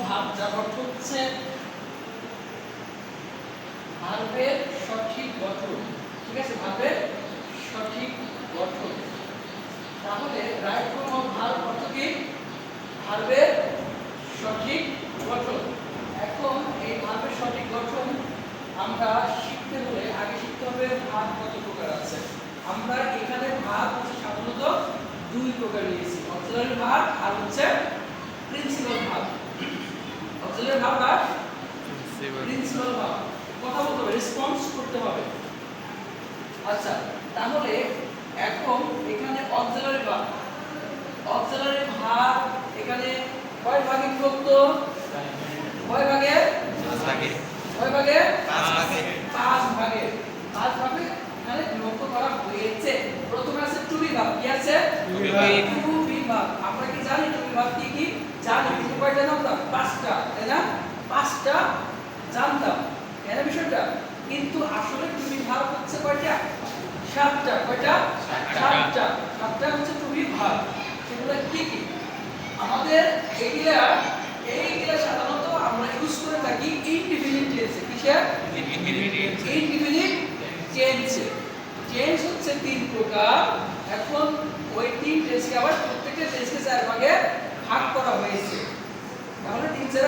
ভাব যার অর্থ হচ্ছে ভার্বের সঠিক গঠন। ঠিক আছে, ভার্বের সঠিক গঠন। তাহলে রাইট ফর্ম অফ ভার্ব অর্থ কি? ভার্বের সঠিক গঠন। এখন এই ভার্বের সঠিক গঠন আমরা শিখতে হলে আগে শিখতে হবে ভার্ব কত প্রকার আছে। আমরা এখানে ভার্ব সাধারণত দুই প্রকার নিয়েছি, অক্সিলারি ভার্ব আর হচ্ছে প্রিন্সিপাল ভার্ব। অক্সিলারি ভার্ব আর প্রিন্সিপাল ভার্ব, কথা বলতে হবে, রেসপন্স করতে হবে। আচ্ছা, তাহলে এখন এখানে অক্সিলারি ভার্ব, অক্সিলারি ভার্ব এখানে কয় ভাগে বিভক্ত? কয় ভাগে? 5 ভাগে। কয় ভাগে? 5 ভাগে। 5 ভাগে। 5 ভাগে এখানে বিভক্ত করা হয়েছে। প্রথমে আছে টু বি ভার্ব। কি আছে? To be verb. আমরা কি জানি টু বি ভার্ব কি কি? জানি, কিন্তু কয়টা জানতাম? 5টা, তাই না? 5টা জানতাম, এর বিষয়টা। কিন্তু আসলে টু বি ভার্ব হচ্ছে কয়টা? 7টা। কয়টা? 7টা। 7টা হচ্ছে টু বি ভার্ব। সেগুলো কি কি? আমাদের এইগুলা সাধারণত আমরা ইউজ করে থাকি ইনডিফিনিট টেন্সে। কিসে? ইনডিফিনিট টেন্সে। টেন্স হচ্ছে 3 প্রকার। এখন ওই 3 টেন্সকে আবার প্রত্যেকটা টেন্সকে 4 ভাগে ভাগ করা হয়েছে। তাহলে 3 4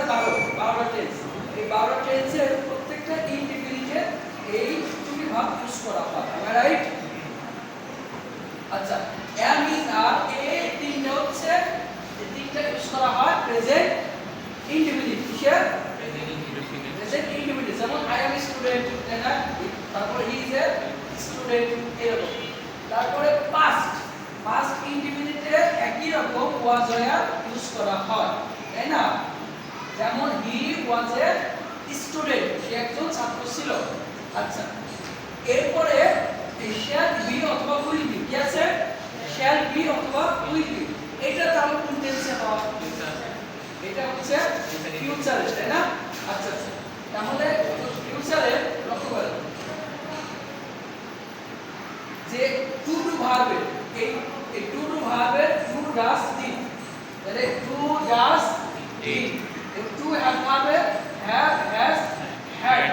12টা টেন্স। এই 12টা টেন্সের প্রত্যেকটা ইনডিফিনিটে এই টু বি ভার্ব ইউজ করা হয়। রাইট? আচ্ছা, এম ইজ আর এই তিনটা হচ্ছে, এই তিনটা ইউজ করা হয় প্রেজেন্ট ইনডিফিনিট। কিসে? Present indefinite. যেমন আই এম স্টুডেন্ট, তাই না? তারপরে হি ইজ এ স্টুডেন্ট, এরকম। তারপরে পাস্ট, পাস্ট ইনডিফিনিটে একই রকম ওয়াজ ওয়্যার ইউজ করা হয়, তাই না? যেমন হি ওয়াজ এ স্টুডেন্ট, সে একজন ছাত্র ছিল। আচ্ছা, এরপরে শ্যাল বি অথবা উইল বি। কি আছে? শ্যাল বি অথবা উইল বি। এটা তাহলে কোন টেন্সে হয়? এটা হচ্ছে ফিউচারে, তাই না? আচ্ছা আচ্ছা, তাহলে ফিউচারে লক্ষ্য করেন যে টু ডু ভার্বের এই টু ডু ভার্বের টু ডাস ডিড, তাহলে টু ডাস ডিড। এই টু হ্যাভ ভার্বের হ্যাভ হ্যাজ হ্যাড।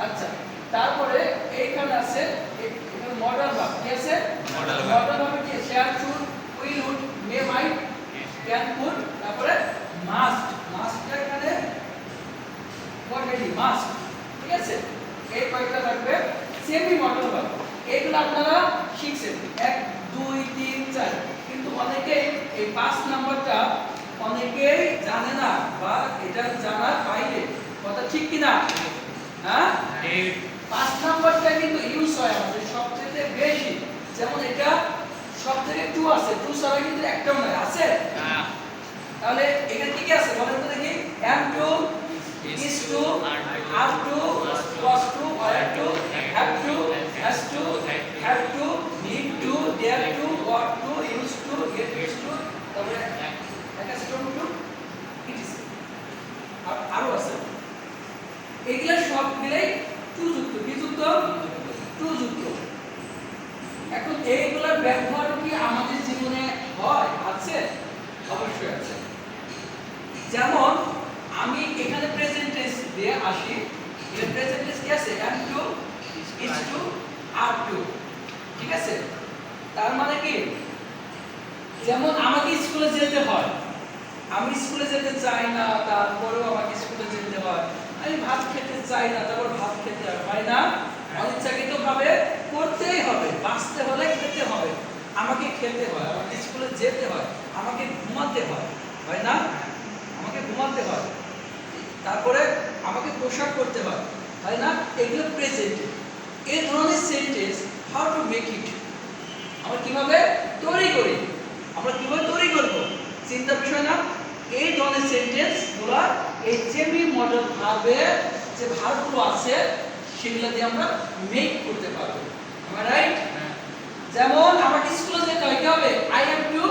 আচ্ছা, তারপরে এইখানে আছে এখানে মডাল ভার্ব। কি আছে? মডাল ভার্ব কি? Shall, should, will, would, may, might, can, could. তারপরে মাস্ট, মাস্টটা এখানে অলরেডি মাস্ট। ঠিক আছে, এই কয়টা থাকবে সেমি মডাল ভার্ব। এগুলো আপনারা শিখছেন 1 2 3 4, কিন্তু অনেকেই এই 5 নাম্বারটা অনেকেই জানে না বা এটা জানার বাইরে। কথা ঠিক কি না? হ্যাঁ, 5 নাম্বারটা কিন্তু ইউজ হয় আমাদের সবচেয়ে বেশি। যেমন এটা সবথেকে 2 আছে, 2 ছাড়া কিন্তু একটাও নাই। আছে? হ্যাঁ। তাহলে এখানে কি কি আছে বলেন তো দেখি? am to, is to, are to, was to, were to, have to, has to, have to, need to, dare to, ought to, used to, get used to, তারপরে accustomed to, it is। আরো আছে। এগুলা সবগুলাই two যুক্ত। কি যুক্ত? Two যুক্ত। এখন এইগুলার ব্যবহার কি আমাদের জীবনে হয়? আছে? অবশ্যই আছে। যেমন আমি এখানে প্রেজেন্ট টেন্স দিয়ে আসি, এর প্রেজেন্ট টেন্স কি আছে? am to, is to, are to। ঠিক আছে, তার মানে কি? যেমন আমাকে স্কুলে যেতে হয়, আমি স্কুলে যেতে চাই না, তারপরেও আমাকে স্কুলে যেতে হয়। আমি ভাত খেতে চাই না, তারপর ভাত খেতে হয় না। অনিচ্ছাকৃতভাবে করতেই হবে, বাঁচতে হলে খেতে হবে, আমাকে খেতে হয়, আমাকে স্কুলে যেতে হয়, আমাকে ঘুমাতে হয়, হয় না? আমাকে ঘুমাতে হয়, তারপরে আমাকে পোশাক করতে হয়, হয় না? এগুলো প্রেজেন্ট। এই ধরনের sentence how to make it, আমরা কিভাবে তৈরি করি, আমরা কিভাবে তৈরি করব, চিন্তার বিষয় না? এই ধরনের সেন্টেন্সগুলো এই সেমি মডেল ভার্বের যে ভার্বগুলো আছে সেগুলো দিয়ে আমরা মেক করতে পারবো। রাইট? যেমন আমাকে স্কুলে যেতে হয়, কি হবে? আই হ্যাভ টু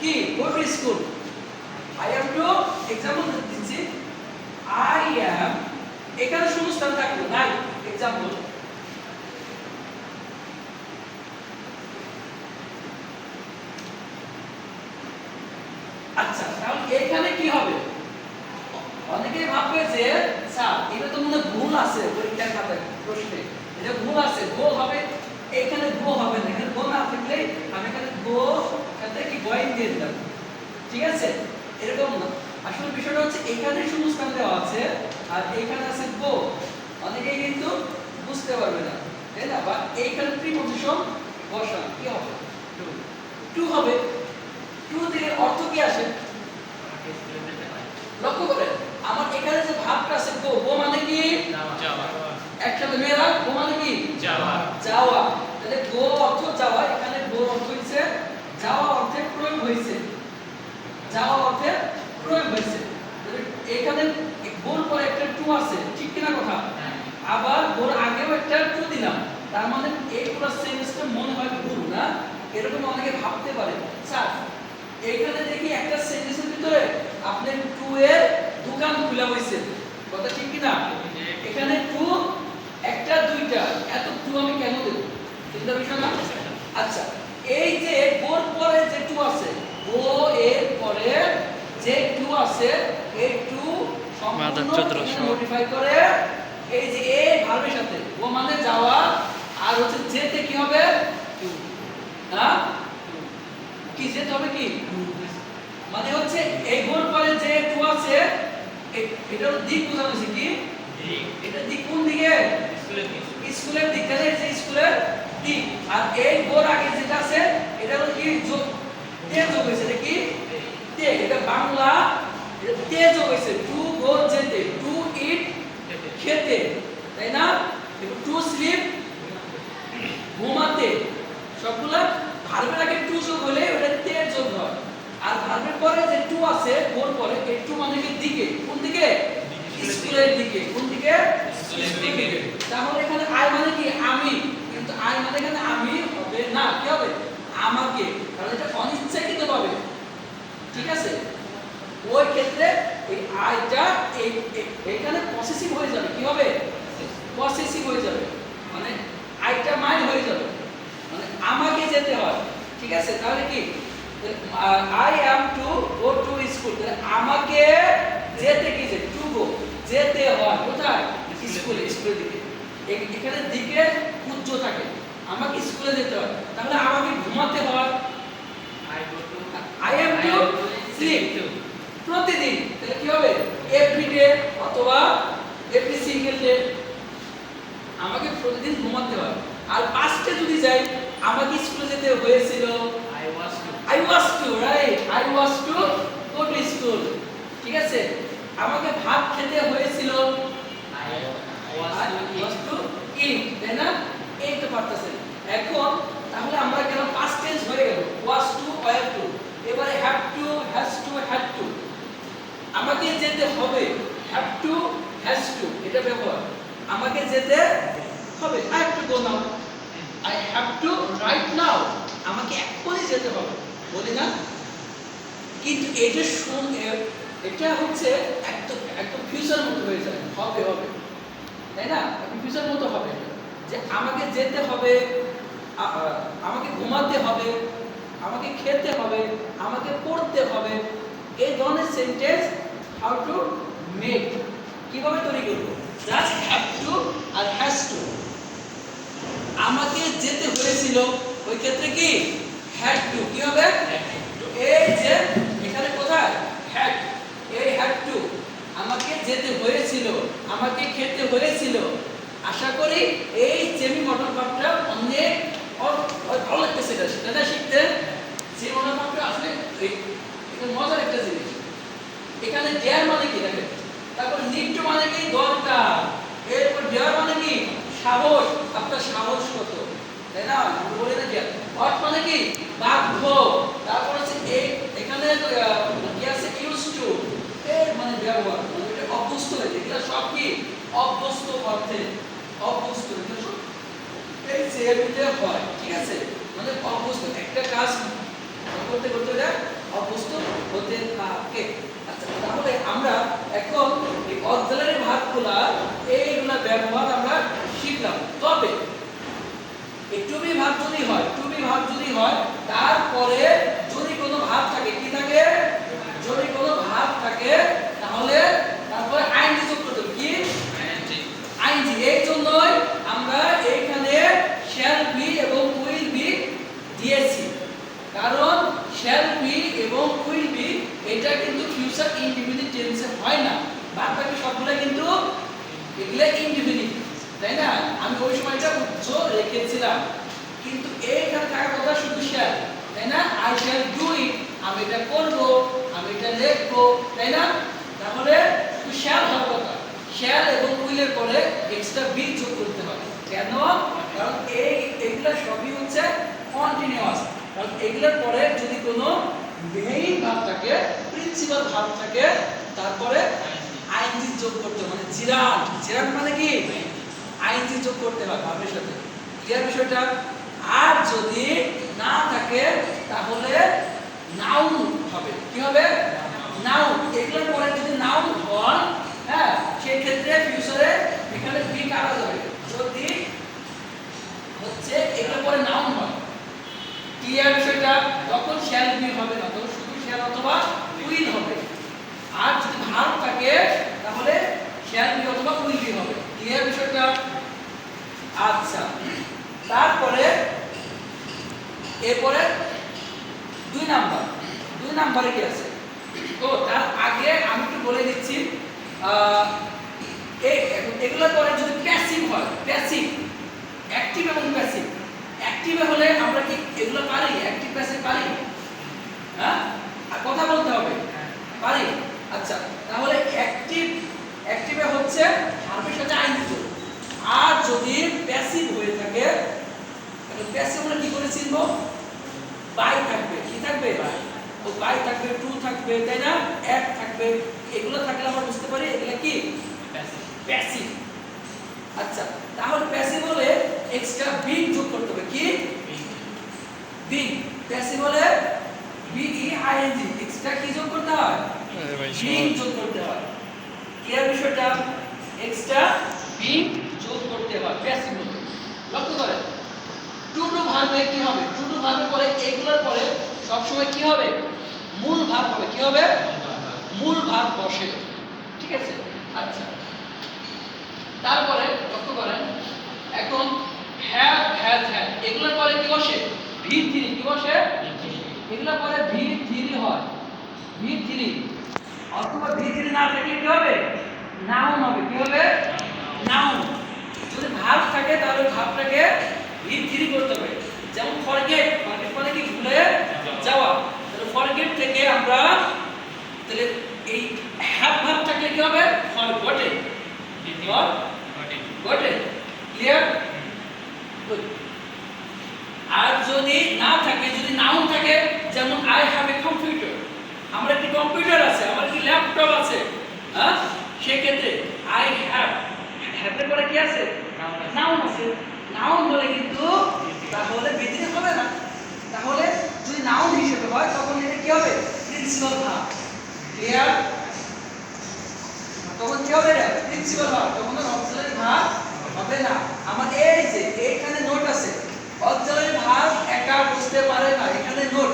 কি go to school. I have to, example দিচ্ছি, আই অ্যাম, এখানে শূন্যস্থান থাকবে নাই, এক্সাম্পল। আচ্ছা, তাহলে এখানে কি হবে? ভাববে যে স্যার এটা তো মনে ভুল আছে পরীক্ষার খাতায় প্রশ্নে, এটা ভুল আছে, গো হবে এখানে, গো হবে না, এখানে গো না থাকলে আমি এখানে গো সাথে কি গোয়িং দিয়ে দিলাম, ঠিক আছে? এরকম না, আসলে বিষয়টা হচ্ছে এখানে শূন্যস্থান দেওয়া আছে আর এখানে আছে গো, অনেকেই কিন্তু বুঝতে পারবে না, তাই না? বা এইখানে প্রিপজিশন বসান, কি হবে? টু হবে। টু দিয়ে অর্থ কি আসে? লক্ষ্য করেন আমার এখানে যে ভাবটা আছে গো, গো মানে কি? যাওয়া। একসাথে মেয়েরা গো মানে কি? যাওয়া। যাওয়া। তাহলে গো অর্থ যাওয়া, এখানে গো অর্থ হইছে যাওয়া, অর্থে প্রয়োগ হইছে, যাওয়া অর্থে প্রয়োগ হইছে। তাহলে এখানে গোর পরে একটা টু আছে, ঠিক কিনা কথা? আবার গোর আগেও একটা টু দিলাম, তার মানে এই পুরো সেন্টেন্সটা মনে হয় ভুল না, এরকম অনেকে ভাবতে পারে স্যার এইখানে দেখি একটা সেন্টেন্সের ভিতরে আপনি টু এর দোকান খুলা হইছে, কথা ঠিক কি না? এখানে টু একটা দুইটা, এত টু আমি কেন দেব? চিন্তা বিষয় না? আচ্ছা, এই যে গোর পরে যে টু আছে, গো এর পরে যে টু আছে, এই টু সম্পূর্ণ মডিফাই করে এই যে এই ভার্বের সাথে, গো মানে যাওয়া আর হচ্ছে যেতে কি হবে? টু। হ্যাঁ, কি যেতে হবে কি? মানে হচ্ছে এই গোর পরে যে টু আছে এটার দিক বোঝানো হচ্ছে কি? এটা দিক কোন দিকে? স্কুলের দিক, তাহলে যে স্কুলের দিক। আর এই গোর আগে যেটা আছে এটা হলো কি? যোগ, তে যোগ হইছে, এটা কি? তে, এটা বাংলা, এটা তে যোগ হইছে, টু গো যেতে, টু ইট খেতে, তাই না? এবং টু স্লিপ ঘুমাতে, সবগুলা ভার্বের আগে টু যোগ হলে ওটা তে যোগ হয়। আর ভার্বের পরে যে টু আছে গোর পরে, এই টু মানে কি দিকে, কোন দিকে? স্কুলের দিকে, কোন দিকে? স্কুলের দিকে। তাহলে এখানে আই মানে কি? আমি, কিন্তু আই মানে এখানে আমি হবে না, কি হবে? আমাকে, কারণ এটা অনিচ্ছাকৃতভাবে, ঠিক আছে? ওই ক্ষেত্রে এই আইটা এখানে পসেসিভ হয়ে যাবে, কি হবে? পসেসিভ হয়ে যাবে, মানে আইটা মাইন হয়ে যাবে, মানে আমাকে যেতে হয়, ঠিক আছে? তাহলে কি I am to go to school, তাহলে আমাকে যেতে কি? যে টু গো, যেতে হয় কোথায়? স্কুলে, স্কুলের দিকে। এখানে দিকে উচ্চ থাকে, আমাকে স্কুলে যেতে হয়, তাহলে আমাকে ঘুমাতে হয়, আই অ্যাম টু স্লিপ, প্রতিদিন, তাহলে কি হবে? এভরিডে অথবা এভরি সিঙ্গেল ডে, আমাকে প্রতিদিন ঘুমাতে হয়। আর পাস্টে যদি যাই, আমাকে স্কুলে যেতে হয়েছিল, I was to, right? I was to go to school, ঠিক আছে? আমাকে ভাত খেতে হয়েছিল, I was to eat, তাই না? এই তো পারতেছে। এখন তাহলে আমরা কেন পাস্ট টেন্স হয়ে গেল? was to, were to, এবারে have to, has to, had to, আমাকে যেতে হবে, have to, has to, এটা ব্যবহার, আমাকে যেতে হবে, I have to go now, I have to right now, আমাকে এখনই যেতে হবে, বলি না? কিন্তু এটা হচ্ছে একদম একদম ফিউচার মতো হয়ে যায়, হবে হবে, তাই না? ফিউচার মতো হবে যে আমাকে যেতে হবে, আমাকে ঘুমাতে হবে, আমাকে খেতে হবে, আমাকে পড়তে হবে, এই ধরনের সেন্টেন্স হাউ টু মেক, কিভাবে তৈরি করব? জাস্ট হ্যাভ টু আর হ্যাজ টু। আমাকে যেতে হয়েছিল, ওই ক্ষেত্রে কি? হ্যাড টু, কি হবে? এই যে এখানে কোথায়? হ্যাড, এই হ্যাড টু, আমাকে যেতে হয়েছিল, আমাকে খেতে হয়েছিল। আশা করি এই সেমি মডেল ভার্বটা অনেক ভালো লাগতেছে, এটা শিখতে। সেমি মডেল ভার্বটা আসলে এটা মজার একটা জিনিস। এখানে ডেয়ার মানে কি দেখেন, তারপর নিড টু মানে কি? দরকার, এরপর ডেয়ার মানে কি? সাহস, আপনার সাহস কত, তাই না? বলে না ডেয়ার। অট মানে কি? বাধ্য, তারপর হচ্ছে এই এখানে কি আছে? ইউজ টু, এর মানে ব্যবহার, মানে এটা অভ্যস্ত হয়ে, এগুলো সব কি? অভ্যস্ত অর্থে, অভ্যস্ত, এগুলো সব এই সেভিতে হয়, ঠিক আছে? মানে অভ্যস্ত, একটা কাজ করতে করতে এটা অভ্যস্ত হতে থাকে। আচ্ছা, তাহলে আমরা এখন এই অক্সিলারি ভার্বগুলা এইগুলা ব্যবহার আমরা শিখলাম। তবে এই টু বি ভার্ব যদি হয়, টু বি ভার্ব যদি হয়, তারপরে যদি কোনো ভার্ব থাকে, কি থাকে? যদি কোনো ভার্ব থাকে তাহলে তারপরে আইএনজি ফিউচার ইনডিফিনিট টেন্সে হয় না। বাদ বাকি সবগুলো কিন্তু এগুলো ইনডিফিনিট, তাই না? আমি ওই সময়টা উচ্চ রেখেছিলাম, কিন্তু এইখানে থাকার কথা শুধু শ্যাল, তাই না? আই শ্যাল ডু ইট, আমি এটা করব, আমি এটা লিখবো, তাই না? তাহলে শুধু শ্যাল হওয়ার কথা। শ্যাল এবং উইলের পরে এক্সট্রা বি যোগ করতে হবে। কেন? কারণ এইগুলা সবই হচ্ছে কন্টিনিউয়াস। কারণ এগুলোর পরে যদি কোনো মেইন ভাব থাকে, প্রিন্সিপাল ভাব থাকে, তারপরে আইএনজি যোগ করতে হবে, মানে জিরান। জিরান মানে কি? আইএনজি যোগ করতে হবে ভাবের সাথে। ক্লিয়ার বিষয়টা? আর যদি না থাকে তাহলে নাউন হবে। কি হবে? নাউন। এগুলোর পরে যদি নাউন হয়, হ্যাঁ, সেই ক্ষেত্রে ফিউচারে এখানে বি কাটা যাবে যদি হচ্ছে এগুলোর পরে নাউন হয়। ক্লিয়ার বিষয়টা? তখন শ্যাল বি হবে না, তখন শুধু শ্যাল অথবা উইল হবে। আর যদি ভার্ব থাকে তাহলে শ্যাল বি অথবা উইল বি হবে। ক্লিয়ার বিষয়টা? আচ্ছা, তারপরে এরপরে 2 নাম্বারে কি আছে? তো তার আগে আমি একটু বলে দিচ্ছি, এগুলোর পরে যদি প্যাসিভ হয়, প্যাসিভ, অ্যাক্টিভ এবং প্যাসিভ। অ্যাক্টিভে হলে আমরা কি এগুলো পারি? অ্যাক্টিভ প্যাসিভ পারি? হ্যাঁ, আর কথা বলতে হবে, পারি। আচ্ছা, তাহলে অ্যাক্টিভে হচ্ছে ভার্বের সাথে আইএনজি যোগ। আর যদি প্যাসিভ হয়ে থাকে, তাহলে প্যাসিভ আমরা কি করে চিনব? বাই থাকবে। কি থাকবে? বাই। ও বাই থাকবে, টু থাকবে, তাই না? অ্যাট থাকবে। এগুলো থাকলে আমরা বুঝতে পারি এগুলো কি? প্যাসিভ। প্যাসিভ। আচ্ছা, তাহলে প্যাসিভ হলে এক্সট্রা বি যোগ করতে হবে। কি? বি। প্যাসিভ হলে B E I N G, extra কি যোগ করতে হয়? বি যোগ করতে হয়। ক্লিয়ার বিষয়টা? এক্সট্রা বি যোগ করতে হয় প্যাসিভ হলে। লক্ষ্য করেন, টু টু ভার্বে কি হবে? টু টু ভার্বের পরে এগুলোর পরে সব সময় কি হবে? মূল ভার্ব হবে। কি হবে? মূল ভার্ব বসে। ঠিক আছে? আচ্ছা, তারপরে লক্ষ্য করেন, এখন হ্যাভ, হ্যাজ, হ্যাড, এগুলোর পরে কি বসে? ভি3। কি বসে? এগুলোর পরে ভি3 হয়। ভি3 অথবা ভি3 না থাকলে কি হবে? নাউন হবে। কি হবে? নাউন। যদি ভার্ব থাকে তাহলে ভার্বটাকে ভি3 করতে হবে। যেমন ফরগেট, ফরগেট মানে কি? ভুলে যাওয়া। তাহলে ফরগেট থেকে আমরা তাহলে এই হ্যাভ ভার্ব থাকলে কি হবে? ফরগটেন। গটেন। ক্লিয়ার? গুড। আর যদি না থাকে, যদি নাউন থাকে, যেমন আই হ্যাভ এ কম্পিউটার, আমার একটি কম্পিউটার আছে, আমার একটি ল্যাপটপ আছে, হ্যাঁ, সেই ক্ষেত্রে আই হ্যাভ, হ্যাভের পরে কি আছে? নাউন আছে। নাউন হলে কিন্তু তাহলে ভিতরে হবে না। তাহলে যদি নাউন হিসেবে হয় তখন এটা কি হবে? Principal verb. ক্লিয়ার? তখন কি হবে? এটা প্রিন্সিপাল ভার্ব। তখন অক্সিলারি ভার্ব হবে না। আমার এই যে এইখানে নোট আছে, অক্সিলারি ভার্ব একা বসতে পারে না। এখানে নোট,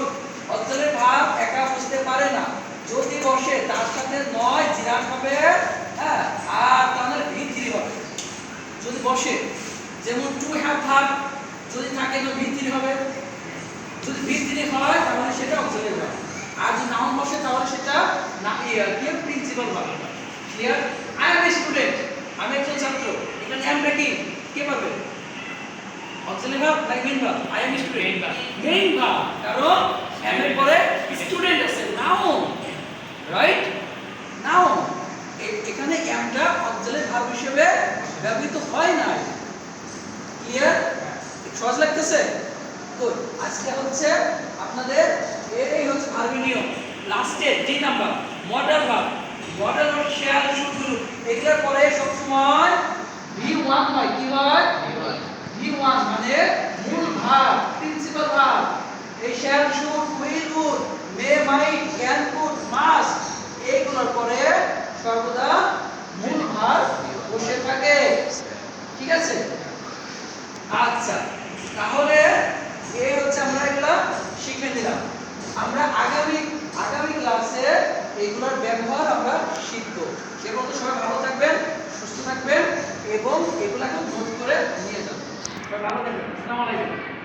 অক্সিলারি ভার্ব একা বসতে পারে না। যদি বসে তার সাথে নয় জিরান হবে, হ্যাঁ, আর তাহলে ভি3 হবে। যদি বসে, যেমন টু হ্যাভ ভার্ব যদি থাকে তো ভি3 হবে। যদি ভি3 হয় তাহলে সেটা অক্সিলারি ভার্ব। আর যদি নাউন বসে তাহলে সেটা না কি principal verb. Clear? I M a student, আমি একজন ছাত্র। এখানে আমটা কি? কে পাবে? অক্সিলারি ভার্ব নাকি main verb? I am student, main verb. কারণ এম এর পরে স্টুডেন্ট আছে, নাউন, রাইট? নাউন। এখানে আমটা অক্সিলারি ভার্ব হিসেবে ব্যবহৃত হয় না। ক্লিয়ার? সহজ লাগতেছে? গুড। আজকে হচ্ছে আপনাদের এই হচ্ছে ভার্বের নিয়ম। লাস্টে 3 number modal verb. Modal verb shall, should, will, এগুলোর পরে সব সময় ভি1 হয়। কি হয়? ভি1 মানে মূল ভার্ব, প্রিন্সিপাল ভার্ব। এই shall, should, will, would, may, might, can, could, must, এইগুলোর পরে সর্বদা মূল ভার্ব বসে থাকে। ঠিক আছে? আচ্ছা, তাহলে এই হচ্ছে আমরা এগুলা শিখে নিলাম। আমরা আগামী ক্লাসে এগুলোর ব্যবহার আমরা শিখব। সে পর্যন্ত সবাই ভালো থাকবেন, সুস্থ থাকবেন এবং এগুলাকে নোট করে নিয়ে যাবেন। সবাই ভালো থাকবেন। আসসালামু আলাইকুম।